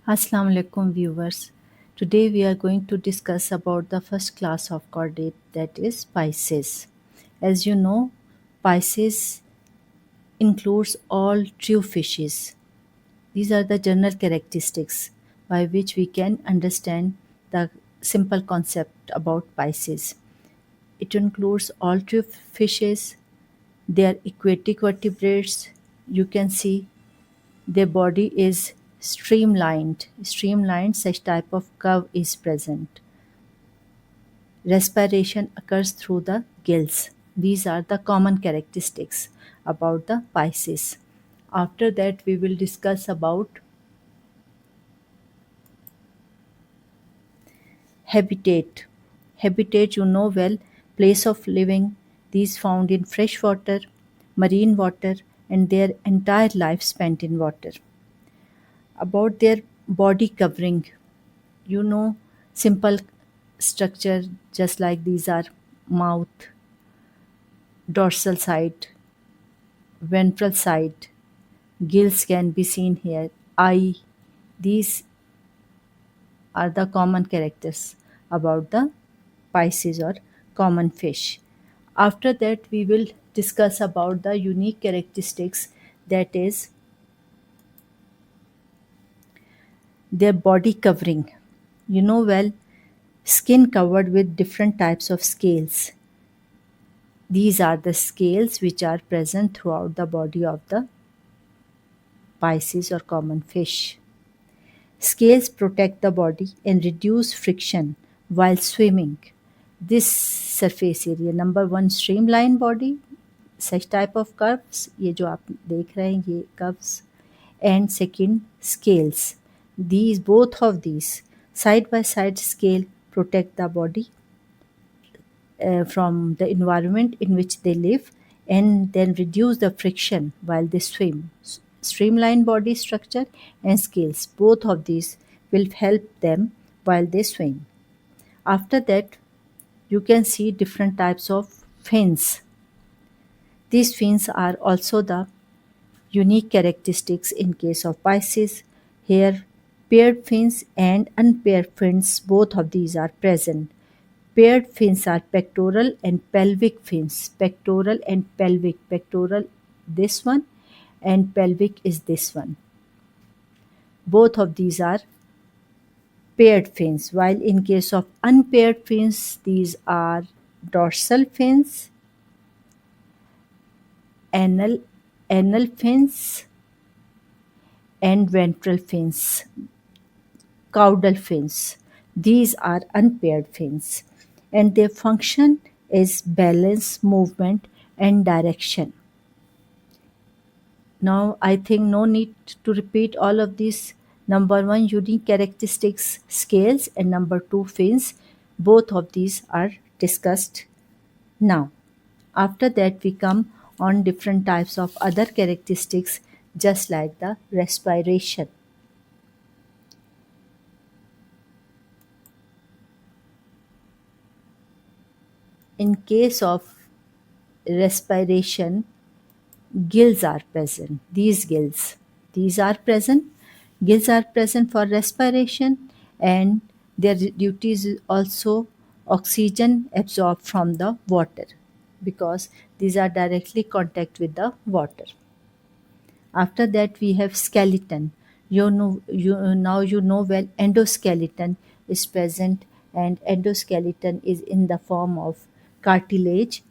Assalamu alaikum viewers. Today we are going to discuss about the first class of chordate, that is Pisces. As you know, Pisces includes all true fishes. These are the general characteristics by which we can understand the simple concept about Pisces. It includes all true fishes, they are aquatic vertebrates. You can see their body is streamlined. Streamlined, such type of curve is present. Respiration occurs through the gills. These are the common characteristics about the Pisces. After that, we will discuss about habitat. Habitat, you know well, place of living. These found in fresh water, marine water, and their entire life spent in water. About their body covering, you know, simple structure just like these are mouth, dorsal side, ventral side, gills can be seen here, eye. These are the common characters about the Pisces or common fish. After that, we will discuss about the unique characteristics, that is their body covering. You know well, skin covered with different types of scales. These are the scales which are present throughout the body of the Pisces or common fish. Scales protect the body and reduce friction while swimming. This surface area, number one, streamline body, such type of curves, ये जो आप देख रहे हैं ये curves, and second, scales. These both of these side by side scale protect the body from the environment in which they live and then reduce the friction while they swim. Streamline body structure and scales, both of these will help them while they swim. After that, you can see different types of fins. These fins are also the unique characteristics in case of Pisces. Here, paired fins and unpaired fins, both of these are present. Paired fins are pectoral and pelvic fins. Pectoral and pelvic. Pectoral, this one, and pelvic is this one. Both of these are paired fins, while in case of unpaired fins, these are dorsal fins, anal, anal fins, and ventral fins, caudal fins. These are unpaired fins, and their function is balance, movement, and direction. Now, I think no need to repeat all of these. Number one, unique characteristics, scales, and number two, fins. Both of these are discussed now. After that, we come on different types of other characteristics, just like the respiration. In case of respiration, gills are present. These are present. Gills are present for respiration, and their duty is also oxygen absorbed from the water, because these are directly contact with the water. After that, we have skeleton. You know well, endoskeleton is present, and endoskeleton is in the form of cartilage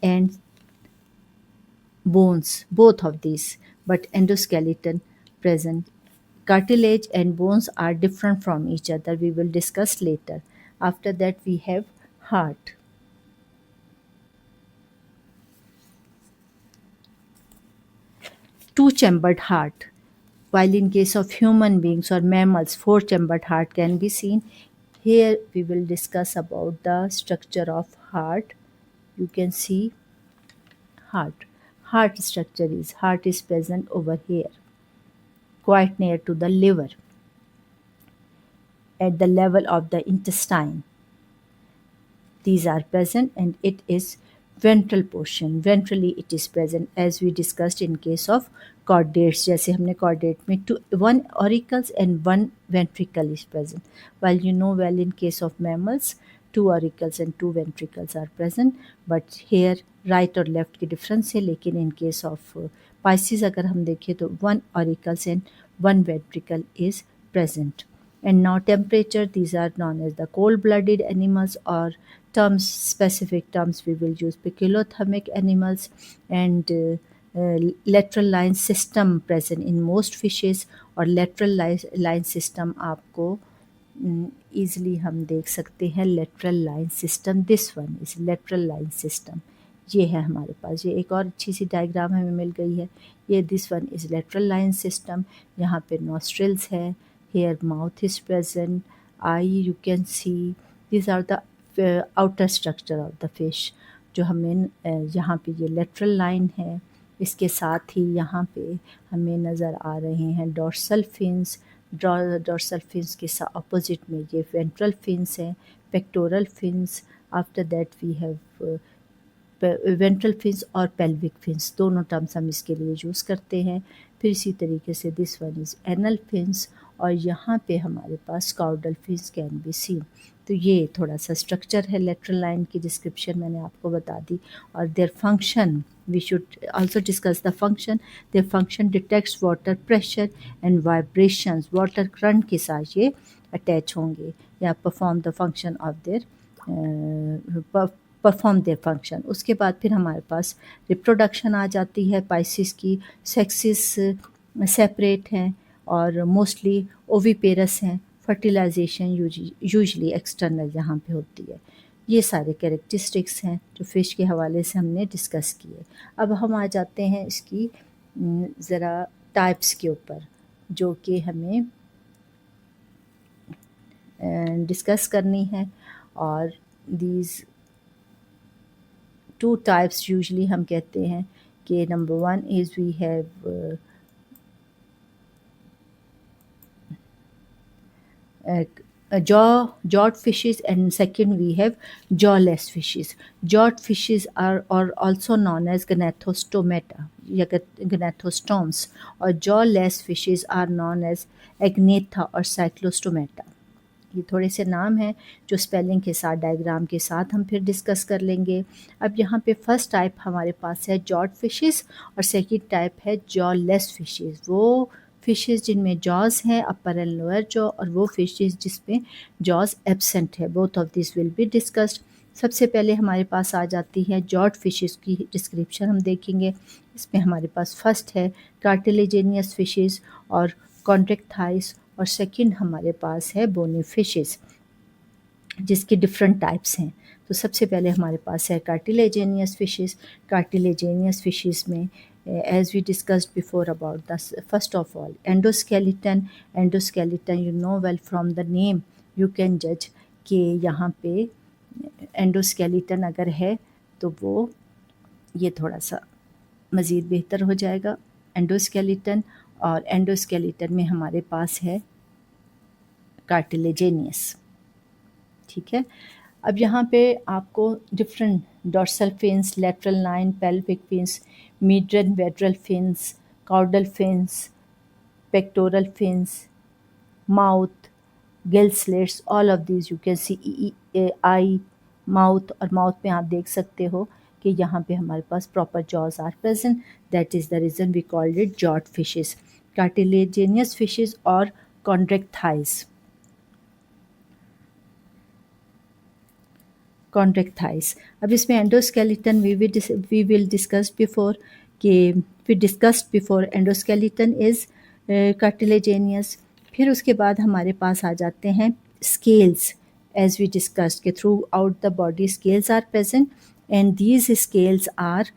and bones, both of these, but endoskeleton present. Cartilage and bones are different from each other. We will discuss later. After that, we have heart. Two-chambered heart. While in case of human beings or mammals, four-chambered heart can be seen. Here we will discuss about the structure of heart. You can see heart. Heart is present over here, quite near to the liver, at the level of the intestine. These are present, and it is ventral portion. Ventrally it is present, as we discussed in case of chordates, जैसे हमने chordate में one auricles and one ventricle is present. While you know well in case of mammals, 2 auricles and 2 ventricles are present, but here right और left की difference है, लेकिन in case of Pisces अगर हम देखें तो 1 auricles and 1 ventricle is present. And now temperature, these are known as the cold-blooded animals, or terms, specific terms we will use poikilothermic animals, and lateral line system present in most fishes, और lateral line system आपको easily हम देख सकते हैं lateral line system, this one is lateral line system. ये है हमारे पास, ये एक और अच्छी सी डायग्राम हमें मिल गई है. ये this one is lateral line system. यहाँ पे नॉस्ट्रिल्स है, here mouth is present, I you can see. This are the outer structure of the fish. जो हमें यहाँ पे ये लेटरल लाइन है, इसके साथ ही यहाँ पे हमें नज़र आ रहे हैं डोर्सल फिन्स. डोर्सल फिन्स के अपोजिट में ये वेंट्रल फिन्स हैं, pectoral fins. After that we have ventral fins और पेल्विक फिन्स, दोनों टर्म्स हम इसके लिए यूज़ करते हैं. फिर इसी तरीके से this one is anal fins, और यहाँ पे हमारे पास caudal fins can be seen. तो ये थोड़ा सा स्ट्रक्चर है लेटरल लाइन की, डिस्क्रिप्शन मैंने आपको बता दी. और their function, we should also discuss the function. Their function detects water pressure and vibrations. Water current के साथ ये अटैच होंगे या perform the function of their perform their function. उसके बाद फिर हमारे पास रिप्रोडक्शन आ जाती है. पाइसिस की सेक्सेस सेपरेट हैं और मोस्टली ओविपेरस हैं. फर्टिलाइजेशन यूजली एक्सटर्नल यहाँ पे होती है. ये सारे कैरेक्टरिस्टिक्स हैं जो फ़िश के हवाले से हमने डिस्कस किए. अब हम आ जाते हैं इसकी ज़रा टाइप्स के ऊपर, जो कि हमें डिस्कस करनी है. और दीज 2 टाइप्स यूजली हम कहते हैं कि number 1 is we have jawed fishes, and second we have jawless fishes. Jawed fishes are also known as gnathostomata या gnathostomes, और jawless fishes are known as agnatha और cyclostomata. ये थोड़े से नाम हैं जो स्पेलिंग के साथ, डायग्राम के साथ हम फिर डिस्कस कर लेंगे. अब यहाँ पे फर्स्ट टाइप हमारे पास है जॉड फिशेस, और सेकंड टाइप है जॉलेस फिशेस. वो फिशेस जिनमें जॉज हैं, अपर एंड लोअर जॉ, और वो फिशेस जिसमें जॉज एब्सेंट है. Both of this will be discussed. सबसे पहले हमारे पास आ जाती है जॉड फिशेस की डिस्क्रिप्शन हम देखेंगे. इसमें हमारे पास फर्स्ट है कार्टिलेजेनियस फिशेस और कॉन्ट्रैक्टाइल्स, और सेकंड हमारे पास है बोनी फिशेस, जिसके डिफरेंट टाइप्स हैं. तो सबसे पहले हमारे पास है कार्टिलेजेनियस फिशेस. कार्टिलेजेनियस फिशेस में as we discussed before about this, first of all endoskeleton. You know well from the name you can judge कि यहाँ पे endoskeleton अगर है तो वो ये थोड़ा सा मज़ीद बेहतर हो जाएगा. endoskeleton, और endoskeleton में हमारे पास है कार्टिलेजेनियस. ठीक है. अब यहाँ पे आपको different dorsal fins, lateral line, pelvic fins, median ventral fins, caudal fins, pectoral fins, mouth, gill slits, all of these you can see. Eye, mouth, और माउथ में आप देख सकते हो कि यहाँ पे हमारे पास proper jaws are present. That is the reason we called it jawed fishes. Cartilaginous fishes और कॉन्ट्रैक्टाइल्स. कॉन्ट्रैक्टाइल्स. अब इसमें endoskeleton we will discuss before कि we discussed before endoskeleton is cartilaginous. फिर उसके बाद हमारे पास आ जाते हैं स्केल्स. एज वी डिस्कस्ड कि throughout the body scales are present, and these scales are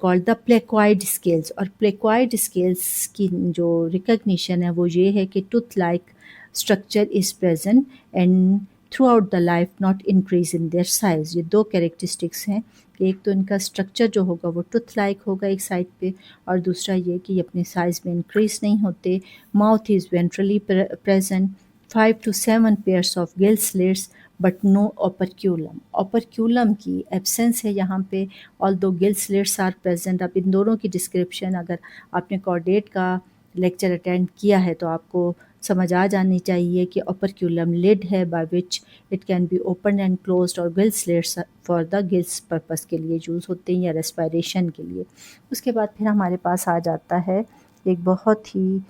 called the placoid scales. और प्लेक्वाइड स्केल्स की जो रिकग्निशन है वो ये है कि tooth like structure is present and throughout the life not increase in their size. ये 2 characteristics हैं कि एक तो इनका स्ट्रक्चर जो होगा वो टूथ लाइक होगा एक साइड पे, और दूसरा ये कि ये अपने साइज़ में इंक्रीज नहीं होते. Mouth is ventrally present. 5 to 7 pairs of gill slits but no operculum. Operculum की एब्सेंस है यहाँ पे, although gill slits are present. अब इन दोनों की डिस्क्रिप्शन अगर आपने कॉर्डेट का लेक्चर अटेंड किया है तो आपको समझ आ जानी चाहिए कि ओपरक्यूलम लिड है by which it can be open and closed, और gill slits for the gills purpose के लिए यूज़ होते हैं या रेस्पिरेशन के लिए। उसके बाद फिर हमारे पास आ जाता है एक बहुत ही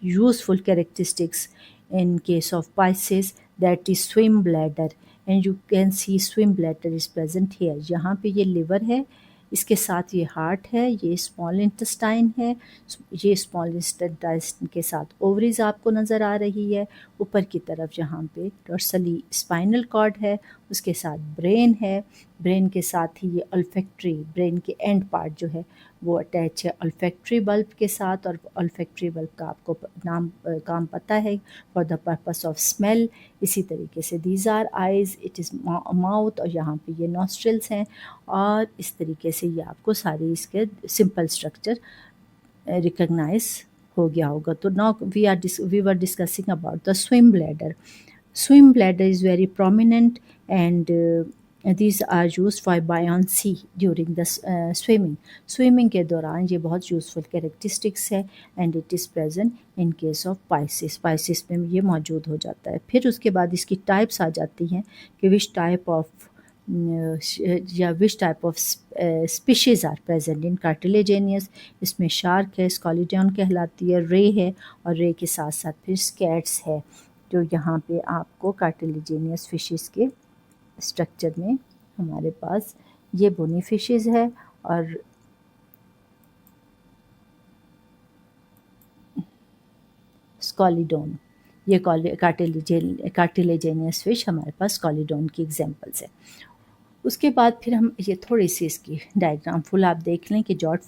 useful characteristics in case of Pisces, that is swim bladder, and you can see swim bladder is present here। यहाँ पे ये liver है, इसके साथ ये हार्ट है, ये स्मॉल इंटेस्टाइन है, ये स्मॉल इंटेस्टाइन के साथ ओवरीज आपको नज़र आ रही है। ऊपर की तरफ यहाँ पे डॉर्सली स्पाइनल कॉर्ड है, उसके साथ ब्रेन है, ब्रेन के साथ ही ये अल्फेक्ट्री, ब्रेन के एंड पार्ट जो है वो अटैच है अल्फेक्ट्री बल्ब के साथ, और अल्फेक्ट्री बल्ब का आपको काम पता है, for the purpose of smell. इसी तरीके से these are eyes, it is mouth, और यहाँ पे ये नॉस्ट्रल्स हैं, और इस तरीके से ये आपको सारी इसके सिंपल स्ट्रक्चर रिकग्नाइज हो गया होगा। तो now we were discussing about the swim bladder. Swim bladder is very prominent, and these are used for buoyancy during the swimming। Swimming के दौरान ये बहुत यूज़फुल कैरेक्टरिस्टिक्स है, and it is present in case of Pisces। Pisces में ये मौजूद हो जाता है। फिर उसके बाद इसकी टाइप्स आ जाती हैं कि विच टाइप ऑफ या which type of species are present in cartilaginous. इसमें शार्क है, स्कॉलिडॉन कहलाती है, रे है, और रे के साथ साथ फिर स्कैट्स है, जो यहाँ पे आपको कार्टिलेजेनियस फिशेस के स्ट्रक्चर में हमारे पास ये बोनी फिशेस है, और स्कॉलिडोन, ये कार्टिलेजेनियस फिश हमारे पास स्कॉलिडोन की एग्जांपल्स है। उसके बाद फिर हम ये थोड़ी सी इसकी डायग्राम फुल आप देख लें कि जॉट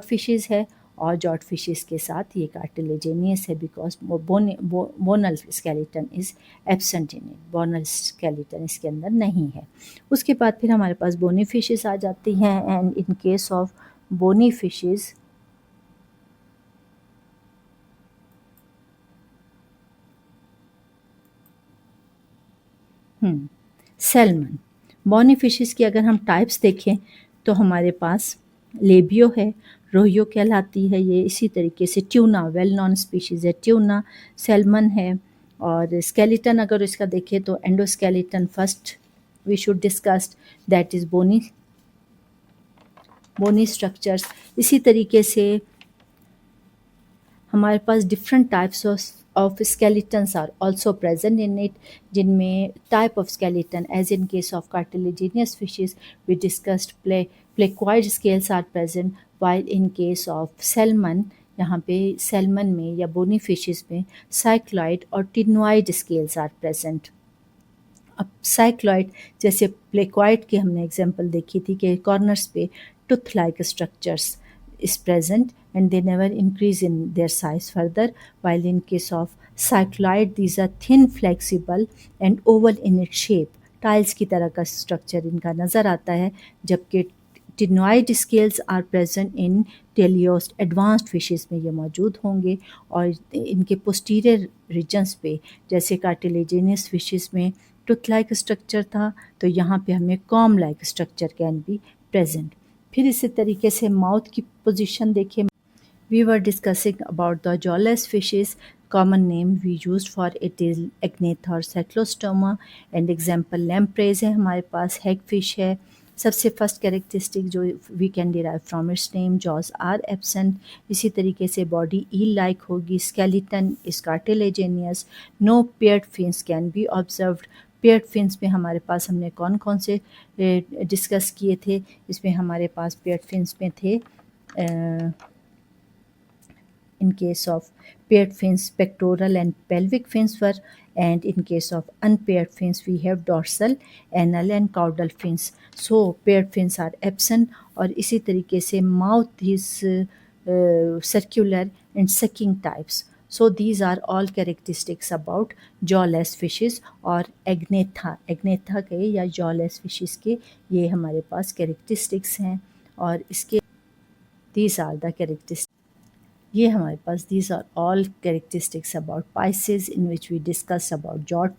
फिशेस है, और जॉट फिशेस के साथ ये कार्टिलेजेनियस है because bonal skeleton is absent in it, bonal skeleton इसके अंदर नहीं है। उसके बाद फिर हमारे पास बोनी फिशेस आ जाती हैं, and in case of bony fishes salmon. Bony fishes की अगर हम टाइप्स देखें तो हमारे पास लेबियो है, रोहियो कहलाती है ये, इसी तरीके से ट्यूना वेल नॉन स्पीशीज़ है, ट्यूना, सैल्मन है, और स्केलेटन अगर इसका देखें तो endoskeleton first we should discussed, that is bony structures. इसी तरीके से हमारे पास different types of skeletons are also present in it, जिनमें type of skeleton as in case of cartilaginous fishes we discussed placoid scales are present, while in case of salmon यहाँ पे salmon में या बोनी फिशेस में cycloid और ctenoid scales are present. अब cycloid जैसे placoid की हमने एग्जांपल देखी थी कि कॉर्नर्स पे tooth like structures is present and they never increase in their size further, while in case of cycloid these are thin, flexible and oval in its shape, tiles की तरह का structure इनका नज़र आता है, जबकि ctenoid scales are present in teleost advanced fishes में ये मौजूद होंगे, और इनके पोस्टीरियर रीजन्स पे जैसे कार्टिलेजिनियस फिशेस में टूथ लाइक स्ट्रक्चर था, तो यहाँ पे हमें comb like structure can be present. फिर इसी तरीके से माउथ की पोजीशन देखिए, we were discussing about the jawless fishes, common name we used for it is agnatha और सेक्लोस्टोमा, एंड एग्जांपल लैम्प्रेज है हमारे पास, हैग फिश है। सबसे फर्स्ट कैरेक्टरिस्टिक जो we can derive from its name, jaws are absent. इसी तरीके से बॉडी ईल लाइक होगी, skeleton is cartilaginous, no paired fins can be observed. Paired fins में हमारे पास हमने कौन कौन से डिस्कस किए थे, इसमें हमारे पास पेयर्ड फिन्स में थे in case of paired fins pectoral and pelvic fins were, and in case of unpaired fins we have dorsal, anal and caudal fins। so paired fins are absent, और इसी तरीके से mouth is circular and sucking types। so these are all characteristics about jawless fishes और Agnatha के या jawless fishes के ये हमारे पास characteristics हैं, और इसके these are the characteristics। ये हमारे पास these are all characteristics about Pisces in which we discussed about George